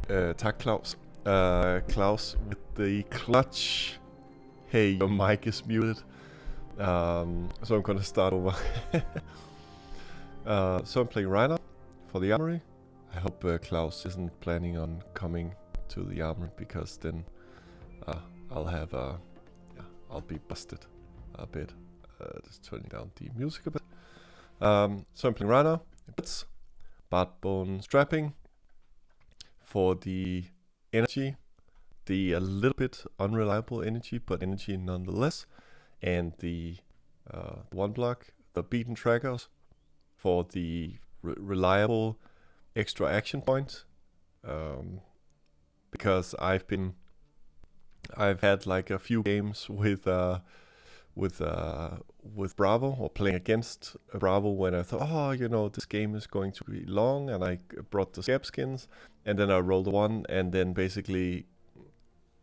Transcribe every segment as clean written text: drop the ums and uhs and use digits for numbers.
Tak, Claus. Claus with the clutch. Hey, your mic is muted. So I'm gonna start over. So I'm playing Reiner for the armory. I hope Claus isn't planning on coming to the armory, because then I'll have I'll be busted a bit. Just turning down the music a bit. So I'm playing Reiner. It's Bone strapping for the energy, the a little bit unreliable energy, but energy nonetheless, and the one block, the beaten trackers for the reliable extra action point, because I've had like a few games with Bravo, or playing against Bravo, when I thought, oh, you know, this game is going to be long, and I brought the scab skins, and then I rolled a 1, and then basically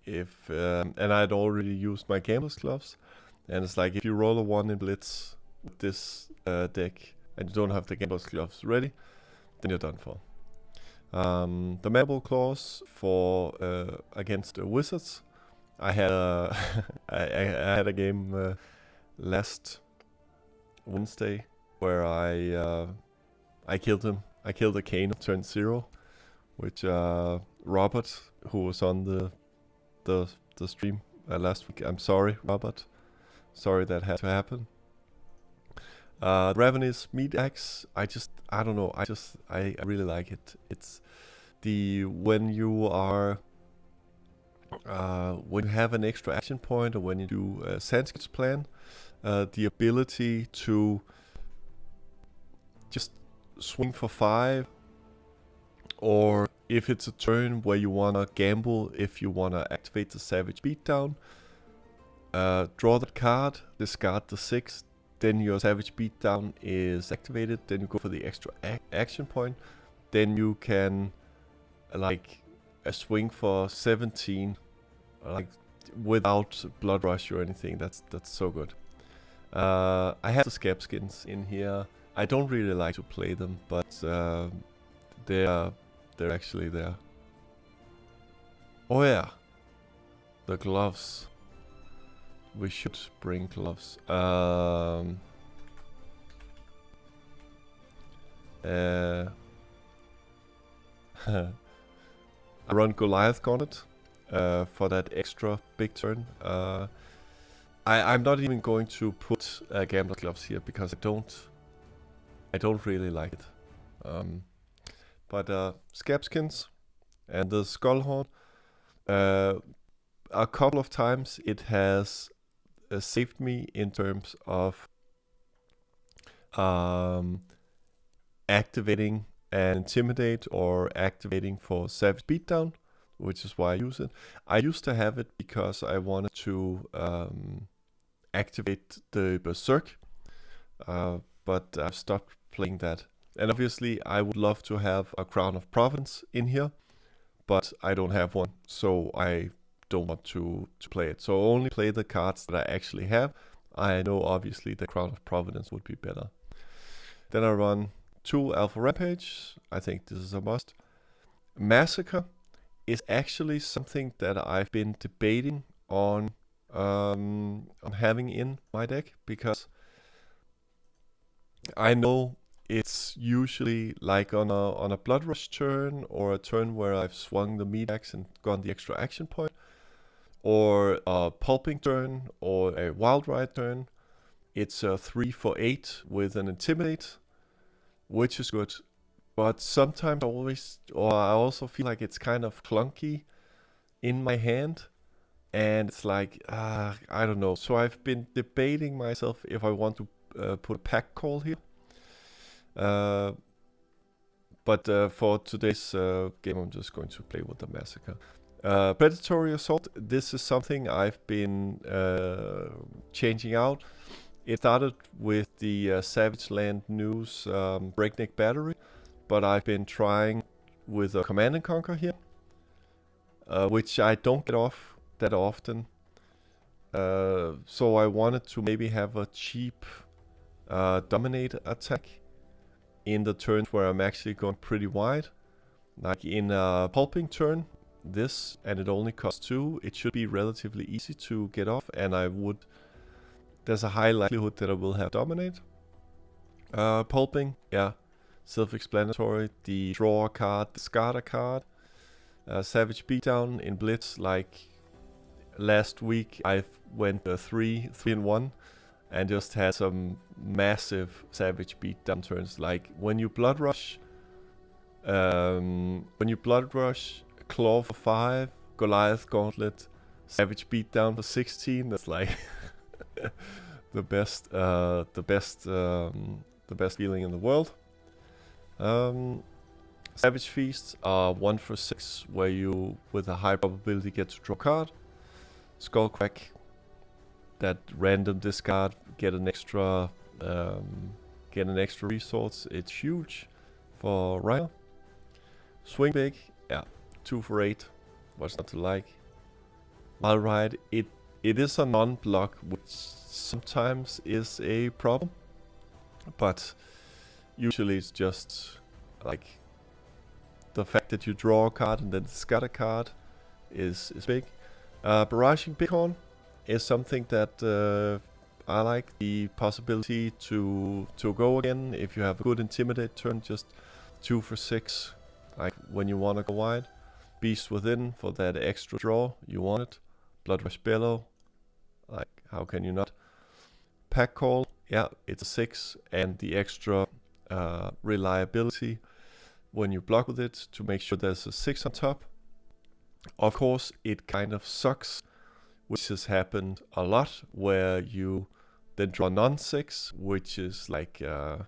and I'd already used my gambler's gloves, and it's like, if you roll a 1 in Blitz with this deck and you don't have the gambler's gloves ready, then you're done for. The Mandible Claws for against the Wizards. I had a I had a game last Wednesday where I killed him. I killed a Kane of turn 0, which Robert, who was on the stream last week. I'm sorry, Robert. Sorry that had to happen. Ravenous Meat Axe. I don't know. I really like it. It's when you have an extra action point, or when you do a Sanskrit's plan, the ability to just swing for 5, or if it's a turn where you want to gamble, if you want to activate the Savage Beatdown, draw that card, discard the 6, then your Savage Beatdown is activated, then you go for the extra action point, then you can like swing for 17, like without Blood Rush or anything. That's so good. I have the scab skins in here. I don't really like to play them, but they're actually there. Oh yeah, the gloves. We should bring gloves. I run Goliath Gauntlet for that extra big turn. I'm not even going to put Gambler Gloves here, because I don't really like it. But scab skins and the Skullhorn, a couple of times it has saved me in terms of activating and Intimidate, or activating for Savage Beatdown, which is why I use it. I used to have it because I wanted to activate the Berserk, but I've stopped playing that. And obviously I would love to have a Crown of Providence in here, but I don't have one, so I don't want to play it. So I only play the cards that I actually have. I know obviously the Crown of Providence would be better. Then I run 2 Alpha Rampage. I think this is a must. Massacre is actually something that I've been debating on having in my deck, because I know it's usually like on a Blood Rush turn, or a turn where I've swung the Meat Axe and gone the extra action point, or a Pulping turn, or a Wild Ride turn. It's a 3 for 8 with an Intimidate, which is good. But sometimes I also feel like it's kind of clunky in my hand, and it's like, I don't know. So I've been debating myself if I want to put a pack call here. But for today's game, I'm just going to play with the Massacre. Predatory Assault. This is something I've been changing out. It started with the Savage Land News Breakneck Battery, but I've been trying with a Command and Conquer here, which I don't get off that often. So I wanted to maybe have a cheap Dominate attack in the turns where I'm actually going pretty wide. Like in a pulping turn, this, and it only costs 2, it should be relatively easy to get off, and there's a high likelihood that I will have dominate. Pulping, yeah, self-explanatory. The draw a card, discard a card. Savage Beatdown in Blitz, like last week I went 3-1 and just had some massive Savage Beatdown turns. Like when you Blood Rush, Claw for 5, Goliath Gauntlet, Savage Beatdown for 16. That's like the best feeling in the world. Savage Feasts are 1 for 6, where you, with a high probability, get to draw a card. Skullcrack, that random discard, get an extra resource. It's huge for Rhino. Swing Big, yeah, 2 for 8. What's not to like? Wild Ride, it is a non-block, which sometimes is a problem, but usually it's just like the fact that you draw a card and then discard a card is big. Barraging Bighorn is something that I like. The possibility to go again if you have a good Intimidate turn, just 2 for 6, like when you want to go wide. Beast Within for that extra draw, you want it. Blood Rush Bellow, like how can you not? Pack Call, yeah, it's a 6, and the extra reliability when you block with it to make sure there's a 6 on top. Of course, it kind of sucks, which has happened a lot, where you then draw non-6, which is like a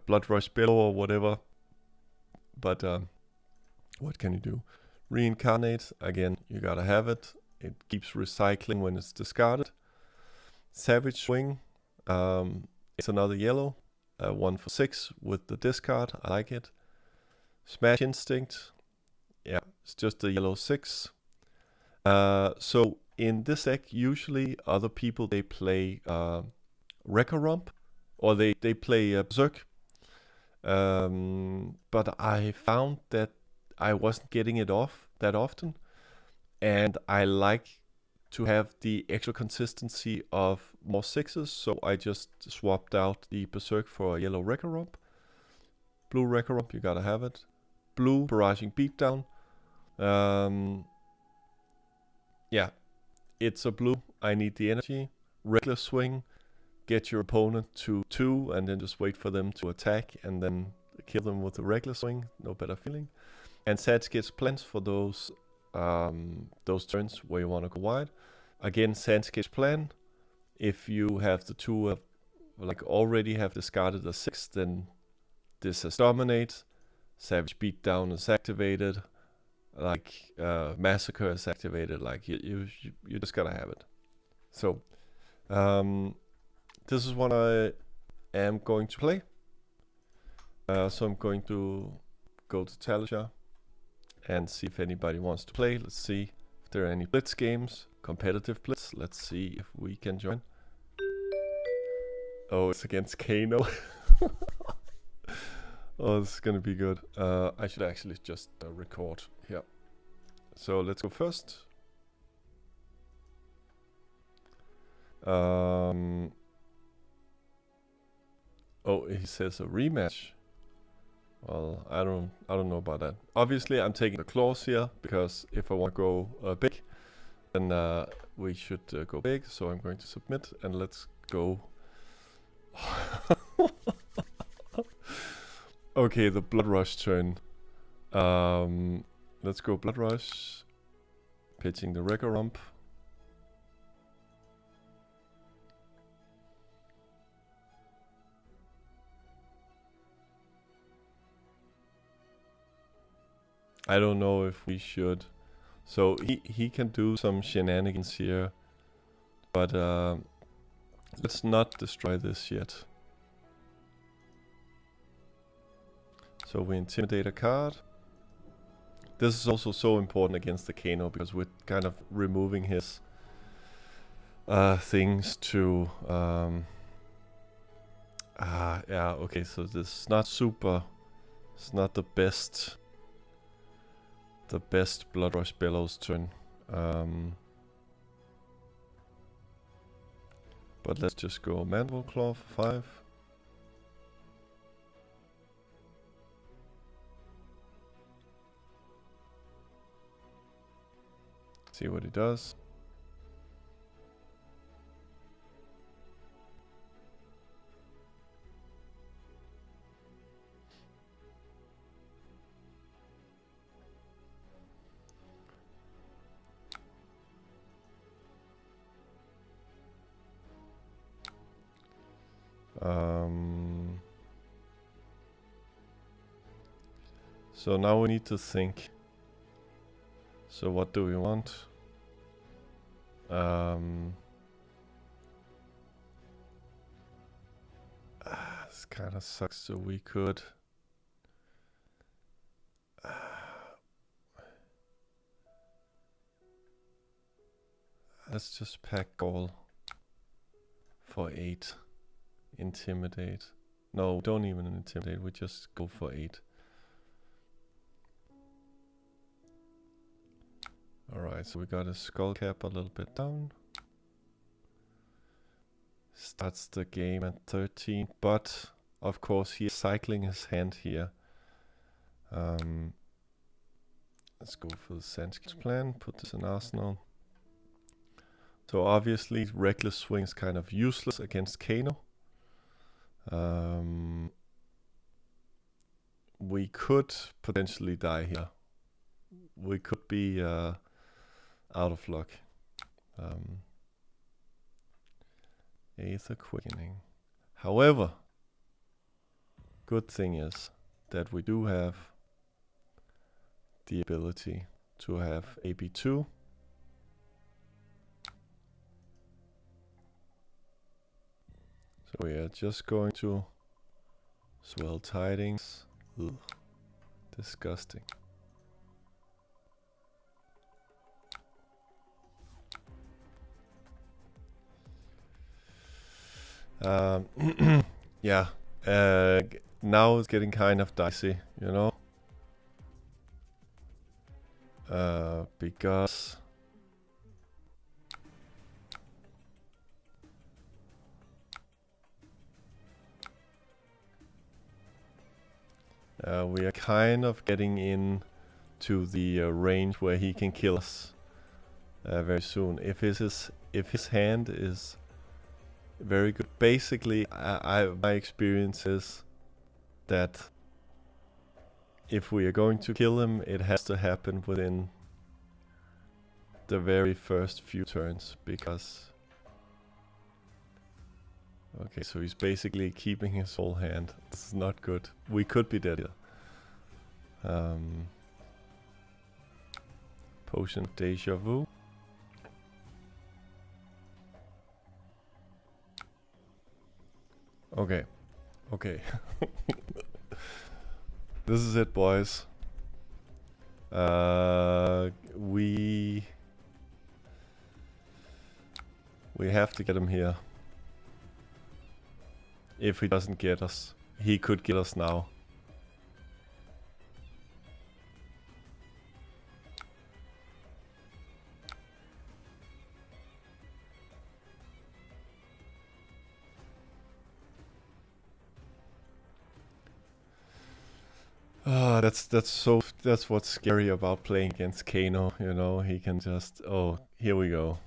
Blood Rush Bellow or whatever. But what can you do? Reincarnate, again, you gotta have it. It keeps recycling when it's discarded. Savage Swing, it's another yellow. 1 for 6 with the discard, I like it. Smash Instinct, yeah, it's just a yellow 6. So in this deck, usually other people, they play Wrecker Rump, or they play Berserk. But I found that I wasn't getting it off that often, and I like to have the extra consistency of more 6s, so I just swapped out the Berserk for a yellow Wrecker Rump. Blue Wrecker Rump, you gotta have it. Blue Barraging Beatdown. Yeah, it's a blue. I need the energy. Regular Swing, get your opponent to 2 and then just wait for them to attack and then kill them with the regular swing. No better feeling. And Sats gets plans for those turns where you want to go wide. Again, Sandscape's plan. If you have the 2 already have discarded a 6, then this has Dominate. Savage Beatdown is activated. Massacre is activated. Like you just gotta have it. So this is what I am going to play. So I'm going to go to Talisha and see if anybody wants to play. Let's see if there are any Blitz games, competitive Blitz. Let's see if we can join. Oh, it's against Kano. Oh, this is gonna be good. I should actually just record here. So let's go first. Oh, he says a rematch. Well, I don't know about that. Obviously, I'm taking the claws here because if I want to go big, then we should go big. So I'm going to submit and let's go. Okay, the Blood Rush turn. Let's go Blood Rush. Pitching the Wrecker Rump. I don't know if we should. So he can do some shenanigans here, but let's not destroy this yet. So we intimidate a card. This is also so important against the Kano because we're kind of removing his things to yeah, okay, so this is not super It's not the best Blood Rush Bellows turn. But let's just go Mandible Claw for 5. See what he does. So now we need to think. So what do we want? This kind of sucks. So we could. Let's just pack Gall for 8. Intimidate. No, don't even intimidate. We just go for 8. Alright, so we got a skull cap a little bit down. Starts the game at 13, but of course he's cycling his hand here. Let's go for the Sandskins plan, put this in Arsenal. So obviously Reckless Swing is kind of useless against Kano. We could potentially die here. We could be out of luck. Aether Quickening. However, good thing is that we do have the ability to have AB2. So we are just going to Swell Tidings. Ugh, disgusting. Yeah, now it's getting kind of dicey, you know, because we are kind of getting in to the range where he can kill us very soon. If his hand is very good. Basically, my experience is that if we are going to kill him, it has to happen within the very first few turns, because... Okay, so he's basically keeping his whole hand. This is not good. We could be dead here. Potion of Deja Vu. Okay, okay. This is it, boys. We have to get him here. If he doesn't get us, he could get us now. That's what's scary about playing against Kano, you know, he can just, oh, here we go.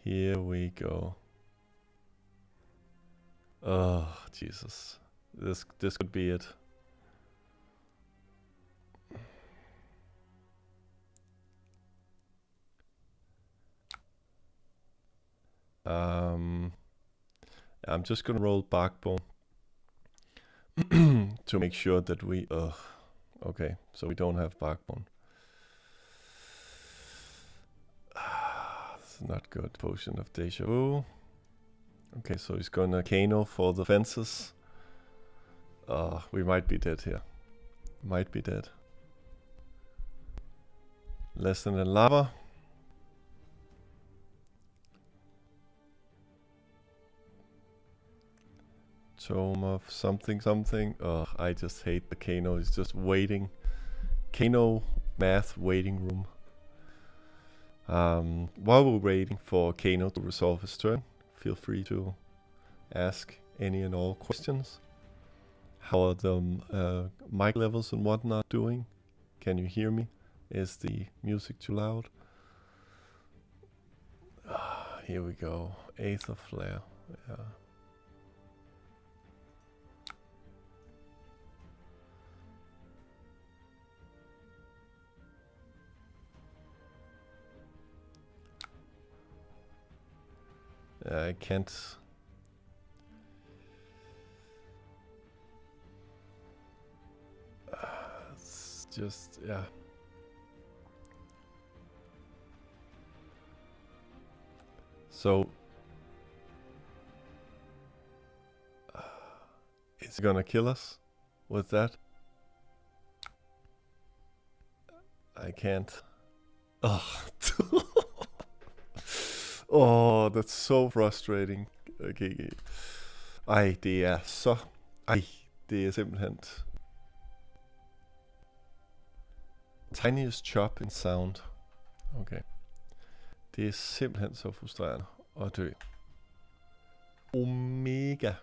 Here we go. Oh, Jesus. This could be it. I'm just gonna roll Barkbone to make sure that we... okay, so we don't have Barkbone. This is not good. Potion of Deja Vu. Okay, so he's gonna Kano for the fences. We might be dead here. Might be dead. Less than a lava. Tome of something something. Ugh, I just hate the Kano. It's just waiting. Kano math waiting room. While we're waiting for Kano to resolve his turn, feel free to ask any and all questions. How are the mic levels and whatnot doing? Can you hear me? Is the music too loud? Here we go. Aether Flare. Yeah. I can't. It's just, yeah. So, is it gonna kill us with that? I can't. Oh. Oh, that's so frustrating. Okay. Ej, det er så... Ej, det er simpelthen... Tiniest chop in sound. Okay. Det er simpelthen så frustrerende at dø. Omega.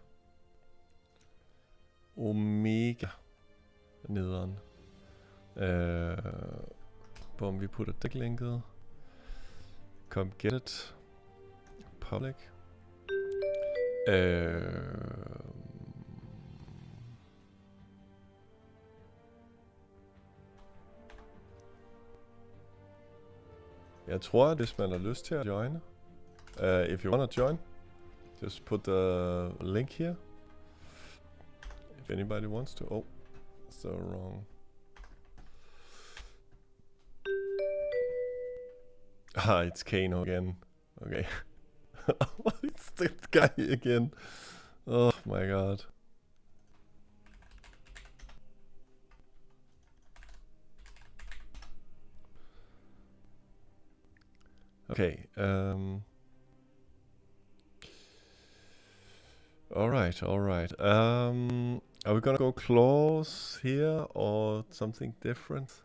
Omega. Nederen. Bum, vi putter dæklinket. Come get it. Public. Jeg tror, at hvis man har lyst til at joine, if you want to join, just put the link here. If anybody wants to. Oh, so wrong. Ah, it's Kano again. Okay. It's that guy again. Oh my god. Okay. All right. Are we gonna go claws here or something different?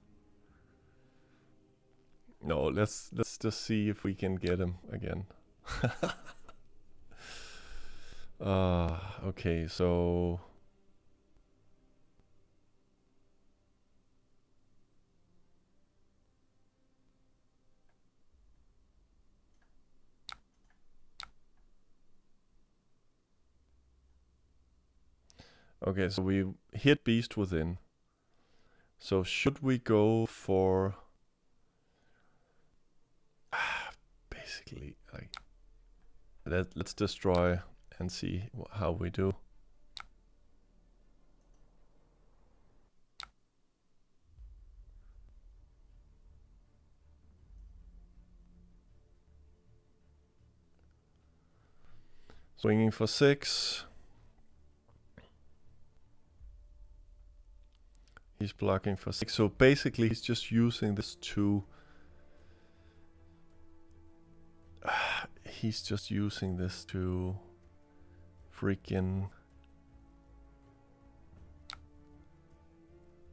No, let's just see if we can get him again. Okay, so okay, so we hit Beast Within. So should we go for basically like let's destroy and see how we do. Swinging for 6. He's blocking for 6. So basically he's just using this to... he's just using this to freaking...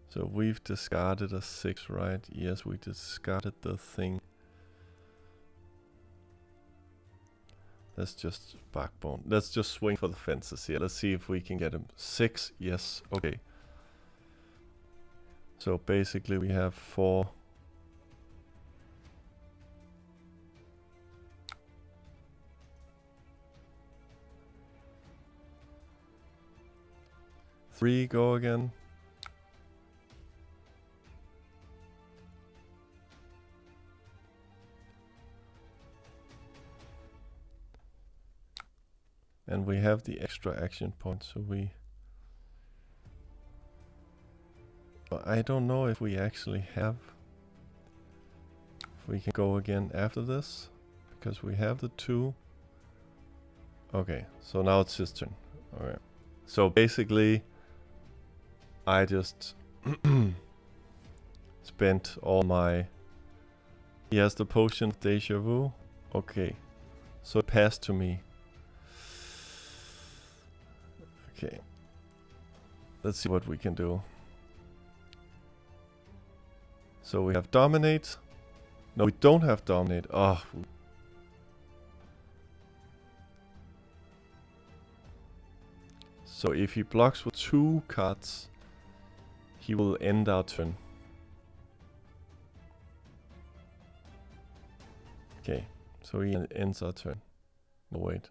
So we've discarded a 6, right? Yes, we discarded the thing. Let's just backbone. Let's just swing for the fences here. Let's see if we can get him. 6, yes, okay. So basically we have 4. Three, go again. And we have the extra action point, so we... I don't know if we actually have... If we can go again after this, because we have the 2. Okay, so now it's his turn. Okay. So basically, I just spent all my... He has the potion of deja vu. Okay, so it passed to me. Okay. Let's see what we can do. So we have dominate. No, we don't have dominate. Oh. So if he blocks with 2 cards, he will end our turn. Okay, so he ends our turn. No, wait.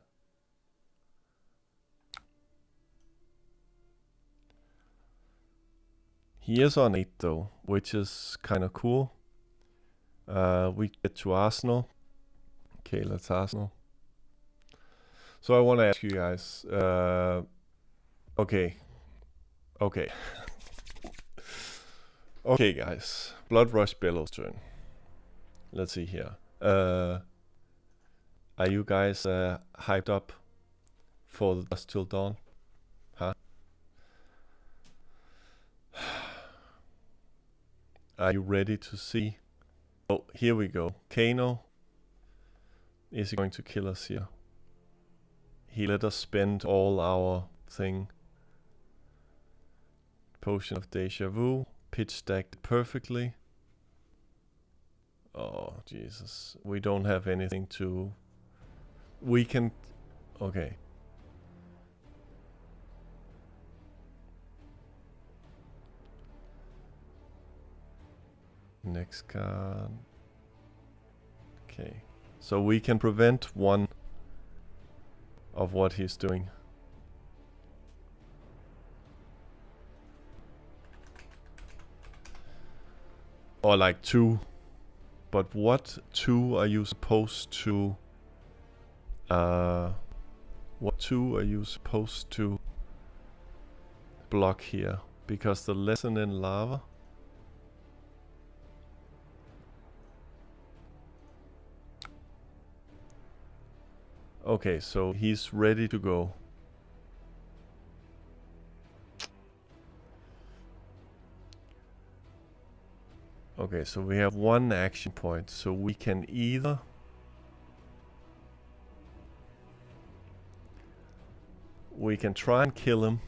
He is on 8 though, which is kind of cool. We get to Arsenal. Okay, let's Arsenal. So I want to ask you guys. Okay. Okay, guys. Blood Rush Bellow's turn. Let's see here. Are you guys hyped up for the Dusk Till Dawn? Huh? Are you ready to see? Oh, here we go. Kano. Is he going to kill us here? He let us spend all our thing. Potion of Deja Vu. Pitch stacked perfectly. Oh, Jesus. We don't have anything to... We can... Okay. Next card. Okay. So we can prevent one of what he's doing. Or like 2. But what 2 are you supposed to... what 2 are you supposed to block here? Because the Lesson in Lava... Okay, so he's ready to go. Okay, so we have 1 action point, so we can either... We can try and kill him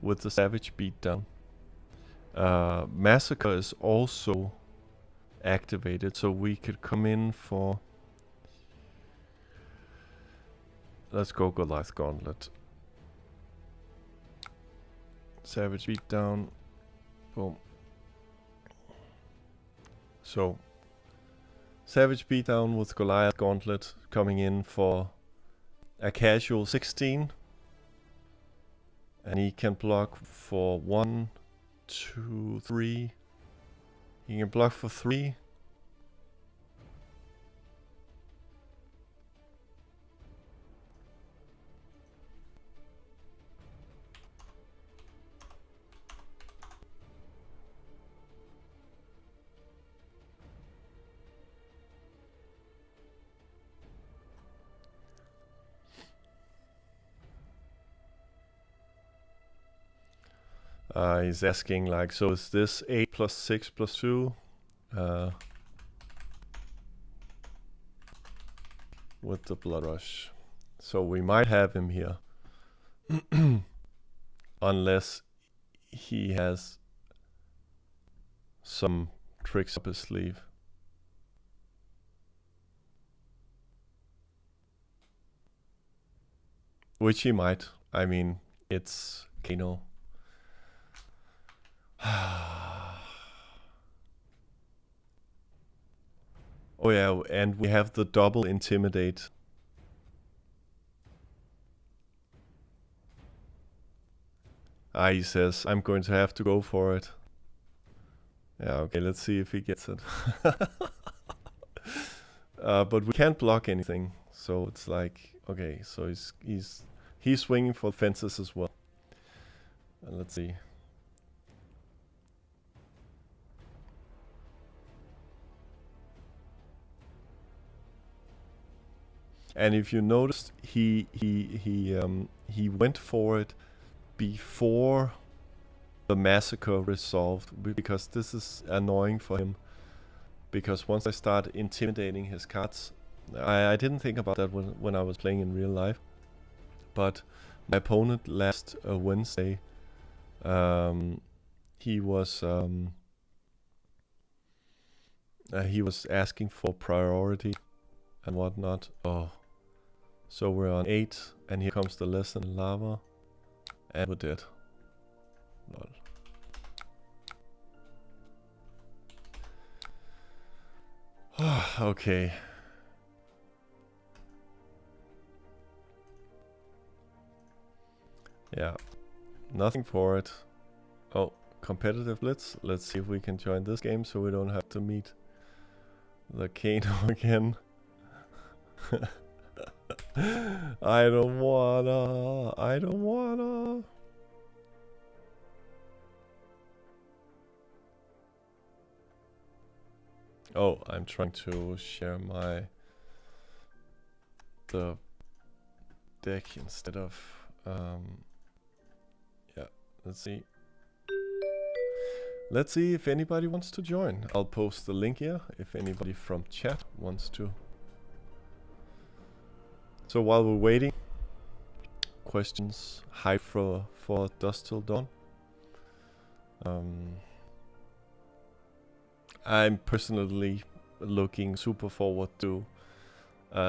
with the Savage Beatdown. Massacre is also activated, so we could come in for... Let's go Goliath Gauntlet. Savage Beatdown. Boom. So, Savage Beatdown with Goliath Gauntlet coming in for a casual 16. And he can block for 1, 2, 3. He can block for 3. He's asking like, so is this 8 plus 6 plus 2? With the Blood Rush. So we might have him here. Unless he has some tricks up his sleeve. Which he might. I mean, it's Kano. Oh yeah, and we have the double intimidate. He says, I'm going to have to go for it. Yeah, okay, let's see if he gets it. But we can't block anything, so it's like, okay, so he's swinging for fences as well. Let's see. And if you noticed, he went for it before the massacre resolved, because this is annoying for him. Because once I start intimidating his cards, I didn't think about that when I was playing in real life. But My opponent last Wednesday, he was asking for priority and whatnot. Oh, so we're on 8, and here comes the lesson lava, and we're dead. Lol. Okay. Yeah, nothing for it. Oh, competitive blitz. Let's see if we can join this game so we don't have to meet the Kano again. I don't wanna. Oh, I'm trying to share the deck instead of yeah, let's see if anybody wants to join. I'll post the link here if anybody from chat wants to. So while we're waiting, questions, hype for Dusk Till Dawn. I'm personally looking super forward to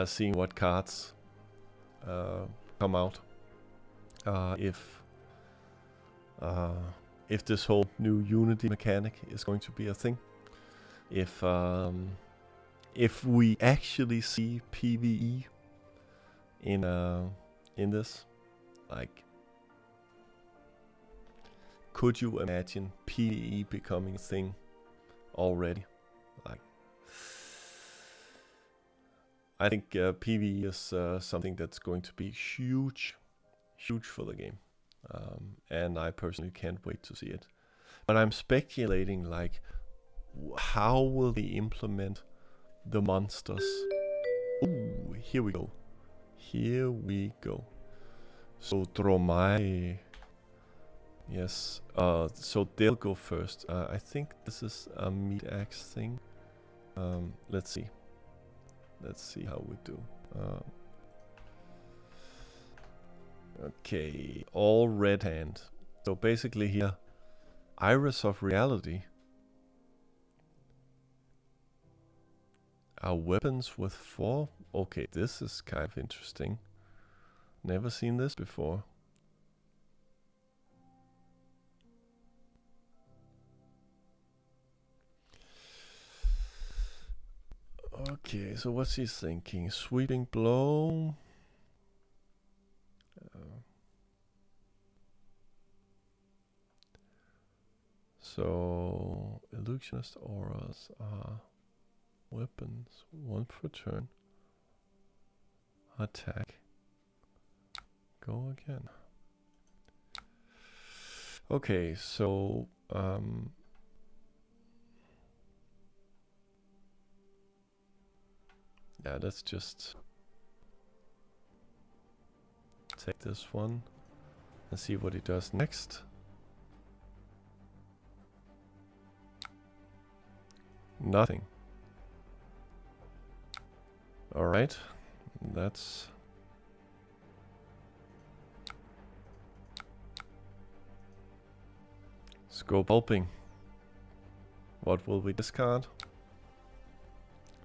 seeing what cards come out. If this whole new Unity mechanic is going to be a thing. If we actually see PvE in this, like, could you imagine PvE becoming a thing already? Like, I think PvE is something that's going to be huge for the game, and I personally can't wait to see it. But I'm speculating, like, how will they implement the monsters? Ooh, here we go. So Dromai. Yes, so they'll go first. I think this is a meat axe thing. Let's see how we do. Okay, all red hand. So basically here, Iris of Reality. Our weapons with 4. Okay, this is kind of interesting. Never seen this before. Okay, so what's he thinking? Sweeping blow. So illusionist auras are weapons. 1 per turn. Attack. Go again. Okay, so yeah, let's just take this one and see what he does next. Nothing. All right, that's let's go pulping. What will we discard?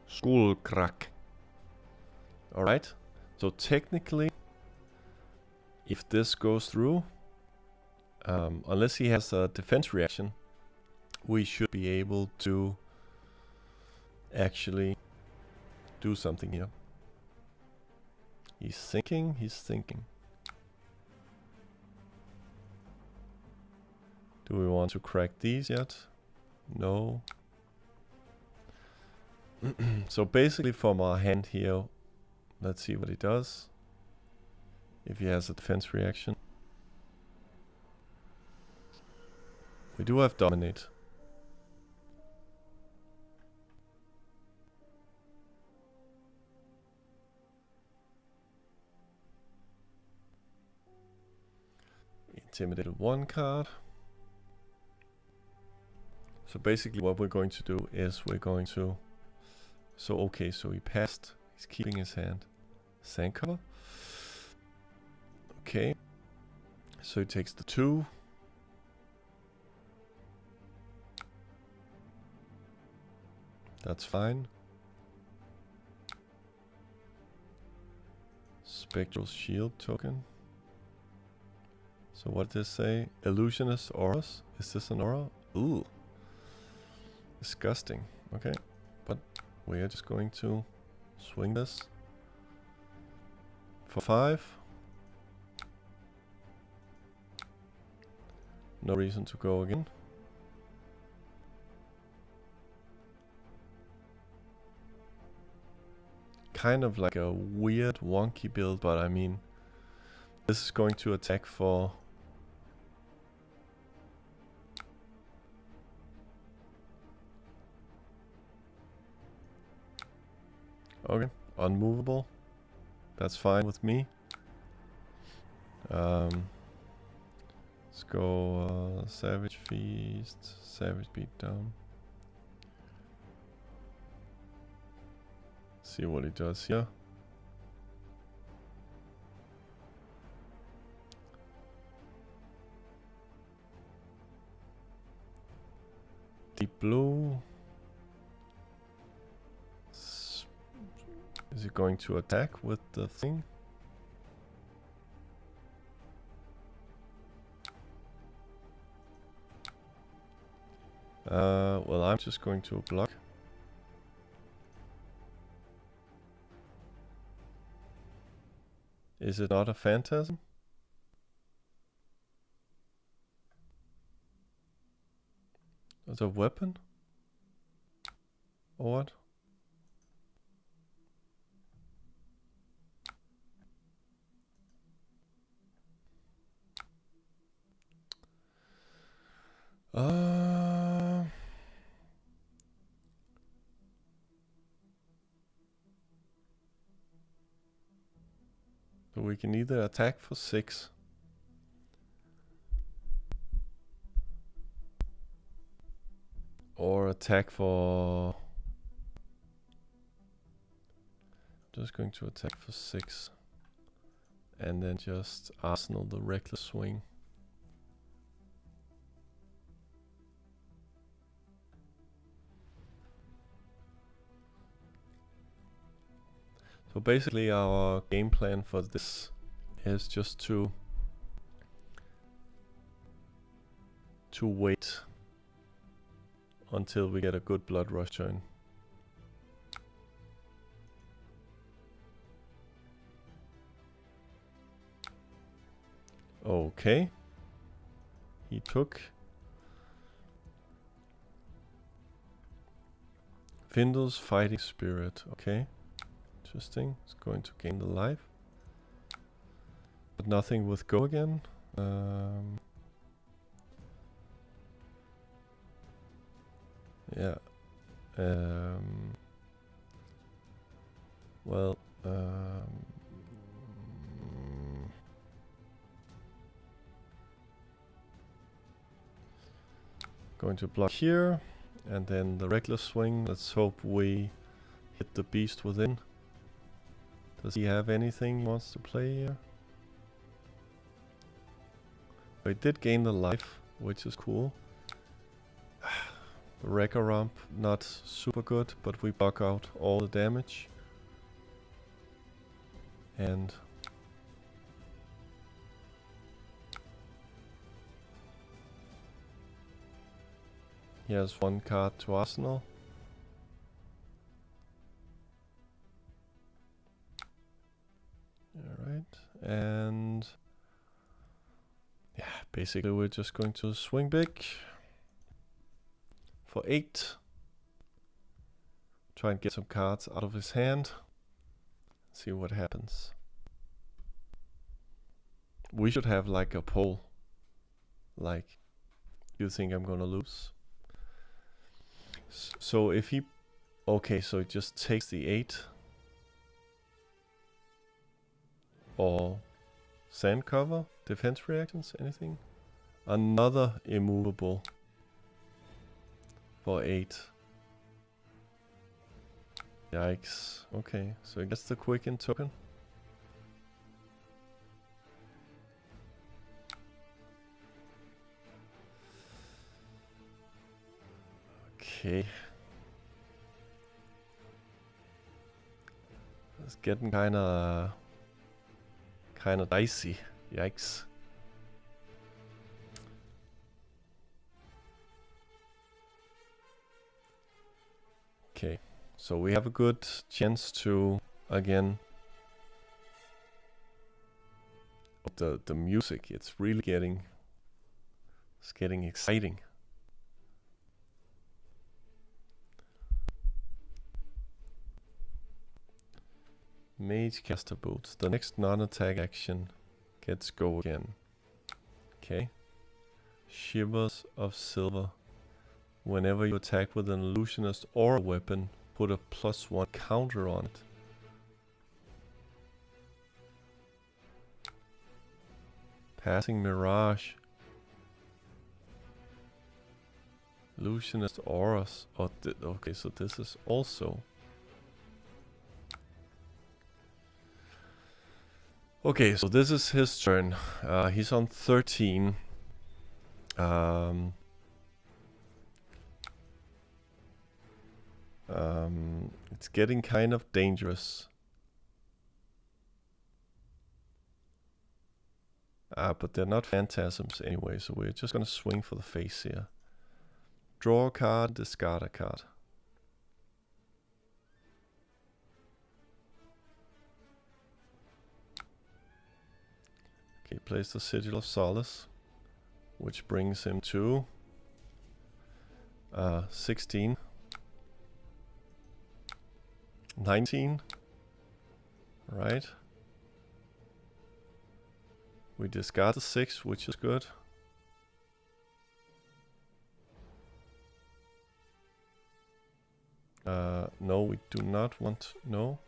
Skullcrack. All right, so technically, if this goes through, unless he has a defense reaction, we should be able to actually do something here. He's thinking. Do we want to crack these yet? No. So basically from our hand here, let's see what he does. If he has a defense reaction. We do have dominate. Intimidated 1 card. So basically what we're going to do is we're going to... So okay, so he passed. He's keeping his hand. Sand cover. Okay. So he takes the 2. That's fine. Spectral shield token. So what did this say? Illusionist auras? Is this an aura? Ooh. Disgusting. Okay. But we are just going to swing this for 5. No reason to go again. Kind of like a weird wonky build, but I mean, this is going to attack for okay, unmovable. That's fine with me. Let's go Savage Feast, Savage Beatdown. See what he does here. Deep blue. Is he going to attack with the thing? Well, I'm just going to block. Is it not a phantasm? It's a weapon? Or what? So we can either attack for 6 or attack for... Just going to attack for 6 and then just arsenal the reckless swing. So basically our game plan for this is just to wait until we get a good blood rush turn. Okay. He took Findel's fighting spirit. Okay. Interesting. It's going to gain the life. But nothing with go again. Yeah. Well, going to block here, and then the reckless swing. Let's hope we hit the beast within. Does he have anything he wants to play here? We did gain the life, which is cool. The Wrecker Rump, not super good, but we block out all the damage. And he has 1 card to arsenal. Alright, and yeah, basically we're just going to swing big for 8. Try and get some cards out of his hand. See what happens. We should have like a poll. Like, do you think I'm gonna lose? So if he... Okay, so it just takes the 8. Or sand cover, defense reactions, anything? Another immovable for 8. Yikes. Okay, so he gets the quicken token. Okay. It's getting kinda dicey. Yikes. Okay, so we have a good chance to again. The music, it's really getting exciting. Mage caster boots. The next non-attack action gets go again. Okay. Shivers of silver. Whenever you attack with an illusionist or a weapon, put a +1 counter on it. Passing mirage. Illusionist auras. Oh, okay, so this is also. Okay, so this is his turn. He's on 13. It's getting kind of dangerous. But they're not phantasms anyway, so we're just gonna swing for the face here. Draw a card, discard a card. Okay, plays the Sigil of Solace, which brings him to 16. 19. Right. We discard the 6, which is good. No, we do not want... No.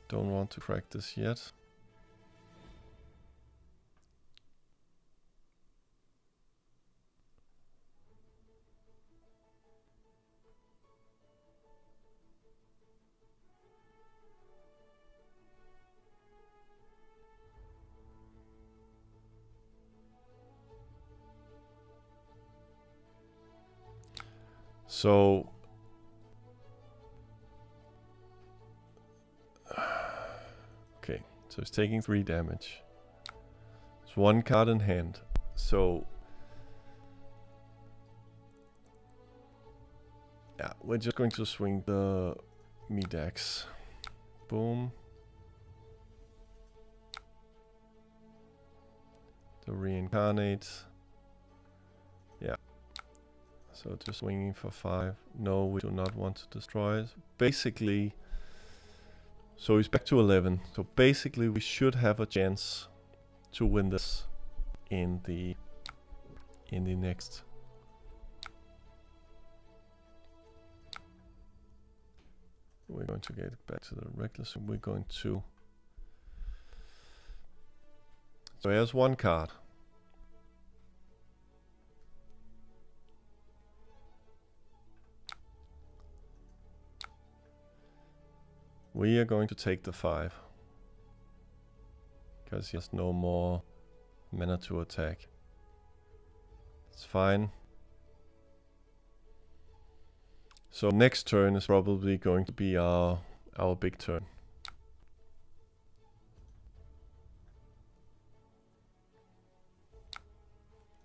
Don't want to crack this yet. So... Okay, so he's taking 3 damage. It's 1 card in hand. So... Yeah, we're just going to swing the Medax. Boom. The reincarnate. Yeah. So just swinging for 5. No, we do not want to destroy it. Basically, so he's back to 11. So basically we should have a chance to win this in the next. We're going to get back to the reckless. We're going to... So here's 1 card. We are going to take the 5. Because he has no more mana to attack. It's fine. So next turn is probably going to be our big turn.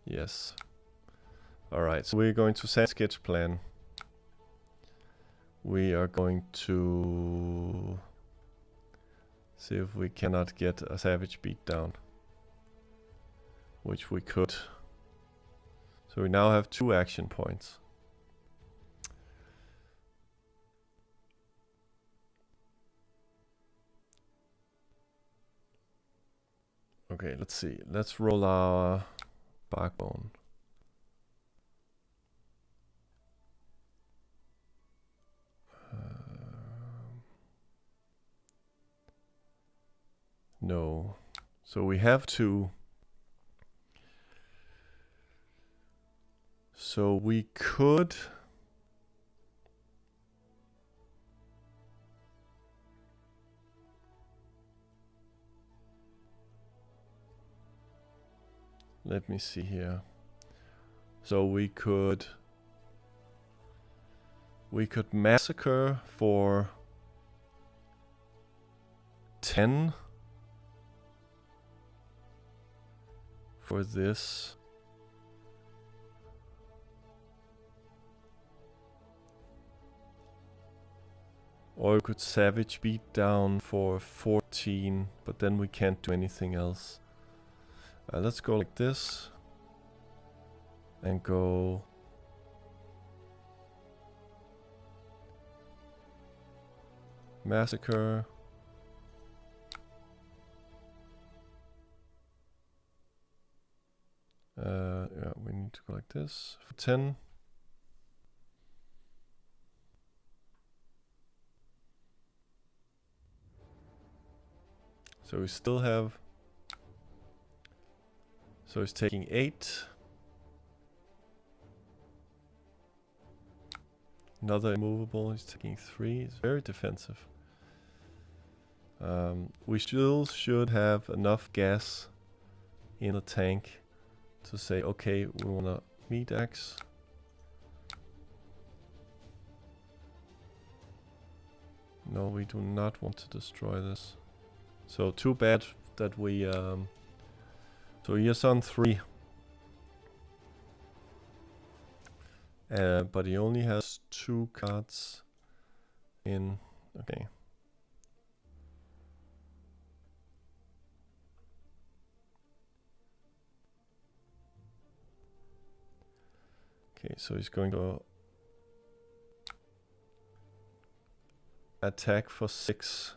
Yes. Alright, so we're going to sand sketch plan. We are going to see if we cannot get a savage beatdown, which we could. So we now have 2 action points. Okay, let's see. Let's roll our backbone. No. So we have to... So we could... Let me see here. So we could We could massacre for 10 for this. Or we could savage beat down for 14, but then we can't do anything else. Let's go like this. And go... Massacre. Yeah, we need to go like this for 10. So we still have... So he's taking 8. Another immovable, he's taking 3. It's very defensive. We still should have enough gas in the tank to say, okay, we want a meat axe. No, we do not want to destroy this. So too bad that we... so he's on 3. But he only has 2 cards in... Okay. Okay, so he's going to attack for 6.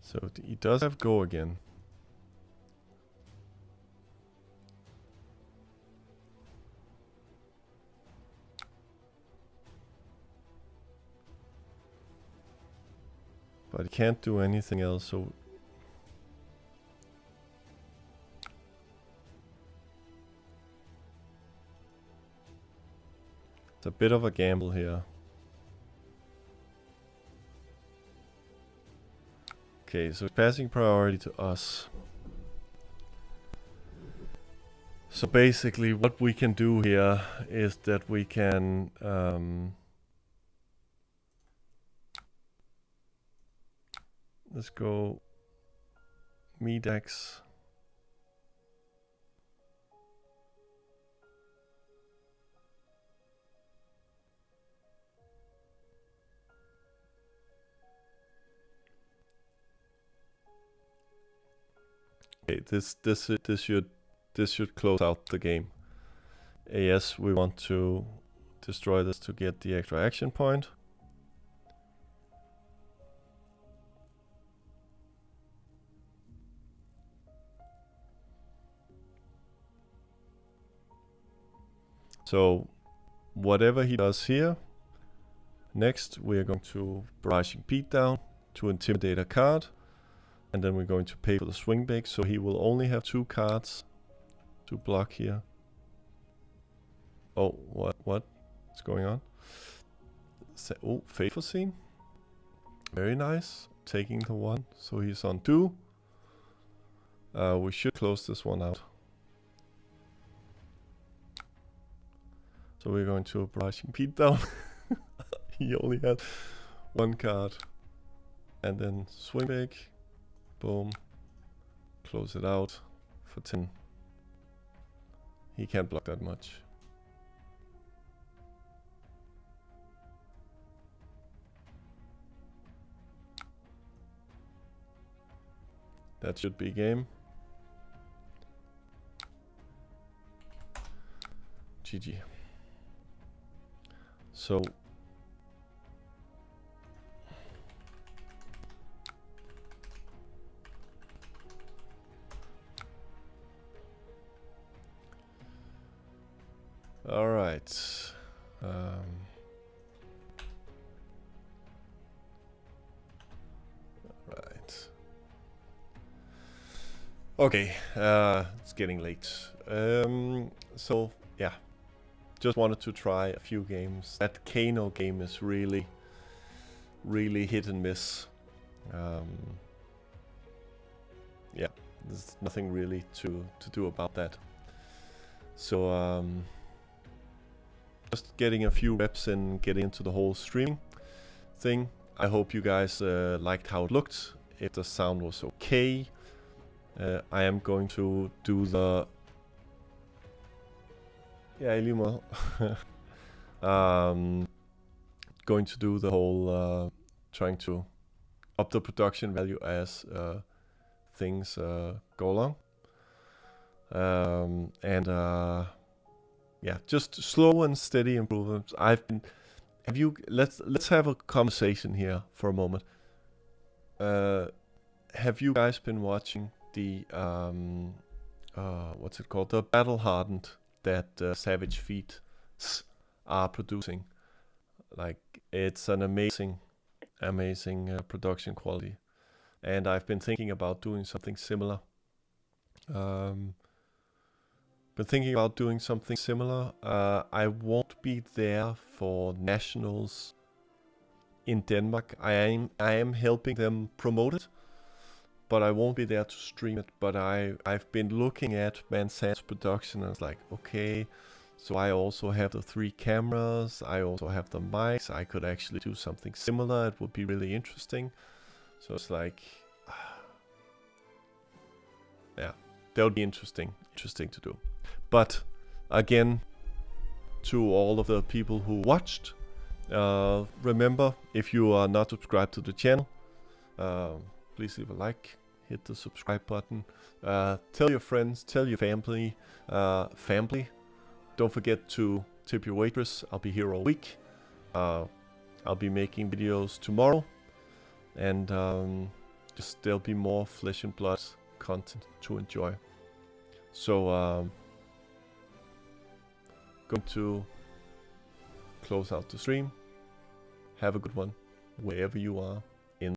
So he does have go again. But he can't do anything else, so... It's a bit of a gamble here. Okay, so passing priority to us. So basically what we can do here is that we can let's go Medax. Okay, this should close out the game. Yes, we want to destroy this to get the extra action point. So whatever he does here, next we are going to barraging beat down to intimidate a card. And then we're going to pay for the swing bake, so he will only have 2 cards to block here. Oh, what's going on? Oh, Fateful Scene. Very nice. Taking the 1, so he's on 2. We should close this one out. So we're going to barraging beat down. He only had 1 card. And then swing bake. Boom. Close it out for 10. He can't block that much. That should be game. GG. So all right. Okay, it's getting late. So yeah, just wanted to try a few games. That Kano game is really hit and miss. Yeah, there's nothing really to do about that. So just getting a few reps in, getting into the whole streaming thing. I hope you guys liked how it looked. If the sound was okay. I am going to do the... Ja, i lige måde. Going to do the whole trying to up the production value as things go along. Yeah, just slow and steady improvements. Let's have a conversation here for a moment. Have you guys been watching the what's it called? The Battle Hardened that Savage Feet are producing. Like, it's an amazing production quality, and I've been thinking about doing something similar. I won't be there for nationals in Denmark. I am helping them promote it, but I won't be there to stream it. But I've been looking at Mansan's production, and it's like, okay, so I also have the 3 cameras, I also have the mics, I could actually do something similar, it would be really interesting. So it's like, yeah, that would be interesting to do. But again, to all of the people who watched, remember, if you are not subscribed to the channel, please leave a like, hit the subscribe button, tell your friends, tell your family. Don't forget to tip your waitress. I'll be here all week. I'll be making videos tomorrow, and just there'll be more Flesh and Blood content to enjoy. So going to close out the stream. Have a good one wherever you are.